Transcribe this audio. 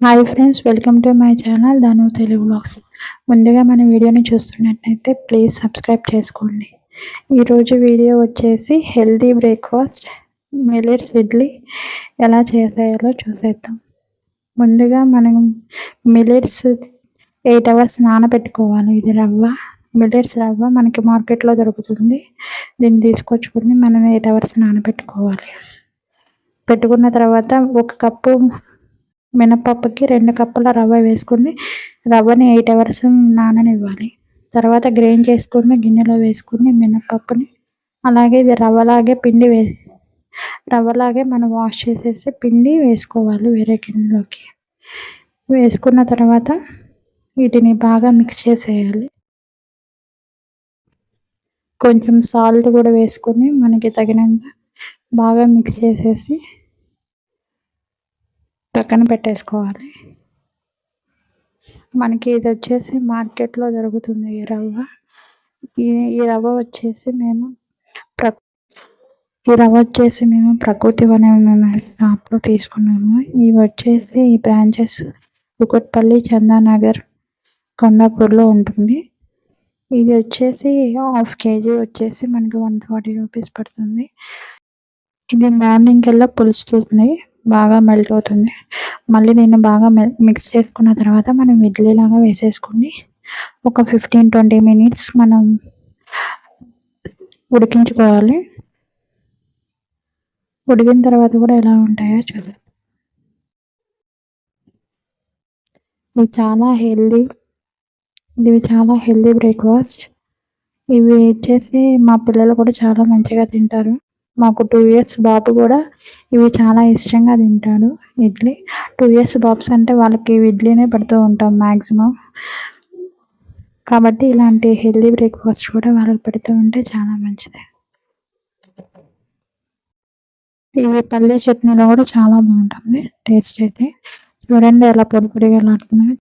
Hi friends, welcome to my channel Dhanu Telugu vlogs. ముందుగా మన వీడియోని చూస్తున్నట్టయితే ప్లీజ్ సబ్స్క్రైబ్ చేసుకోండి. ఈరోజు వీడియో వచ్చేసి హెల్తీ బ్రేక్ఫాస్ట్ మిల్లెట్స్ ఇడ్లీ ఎలా చేసేయాలో చూసేద్దాం. ముందుగా మనం మిల్లెట్స్ 8 అవర్స్ నానబెట్టుకోవాలి. ఇది మిల్లెట్స్ రవ్వ మనకి మార్కెట్లో దొరుకుతుంది. దీన్ని తీసుకొచ్చుకొని మనం 8 అవర్స్ నానబెట్టుకోవాలి. పెట్టుకున్న తర్వాత ఒక కప్పు మినపప్పుకి 2 కప్పుల రవ్వ వేసుకొని రవ్వని 8 అవర్స్ నాననివ్వాలి. తర్వాత గ్రైండ్ చేసుకొని గిన్నెలో వేసుకొని మినపప్పుని అలాగే ఇది రవ్వలాగే మనం వాష్ చేసేసి పిండి వేసుకోవాలి వేరే గిన్నెలోకి. వేసుకున్న తర్వాత వీటిని బాగా మిక్స్ చేసేయాలి. కొంచెం సాల్ట్ కూడా వేసుకొని మనకి తగినంత బాగా మిక్స్ చేసేసి పక్కన పెట్టేసుకోవాలి. మనకి ఇది వచ్చేసి మార్కెట్లో దొరుకుతుంది ఈ రవ్వ. ఈ రవ్వ వచ్చేసి మేము ప్రకృతి వనం షాప్లో తీసుకున్నాము. ఇవి వచ్చేసి ఈ బ్రాంచెస్ కుకట్పల్లి, చందానగర్, కొండాపూర్లో ఉంటుంది. ఇది వచ్చేసి 1/2 kg వచ్చేసి మనకి 140 రూపీస్ పడుతుంది. ఇది మార్నింగ్ కల్లా పులుస్తుంది, బాగా మెల్ట్ అవుతుంది. మళ్ళీ దీన్ని బాగా మిక్స్ చేసుకున్న తర్వాత మనం ఇడ్లీలాగా వేసేసుకొని ఒక 15-20 మినిట్స్ మనం ఉడికించుకోవాలి. ఉడికిన తర్వాత కూడా ఎలా ఉంటాయో చూద్దాం. ఇవి చాలా హెల్దీ బ్రేక్ఫాస్ట్. ఇవి వచ్చేసి మా పిల్లలు కూడా చాలా మంచిగా తింటారు. మాకు 2 years బాబు కూడా ఇవి చాలా ఇష్టంగా తింటాడు. ఇడ్లీ 2 years బాబ్స్ అంటే వాళ్ళకి ఇడ్లీనే పెడుతూ ఉంటాం మ్యాక్సిమం. కాబట్టి ఇలాంటి హెల్దీ బ్రేక్ఫాస్ట్ కూడా వాళ్ళకి పెడుతూ ఉంటే చాలా మంచిది. ఇవి పల్లీ చట్నీలో కూడా చాలా బాగుంటుంది టేస్ట్ అయితే. చూడండి ఎలా పొడి పొడిగా లాడుతున్నాయో.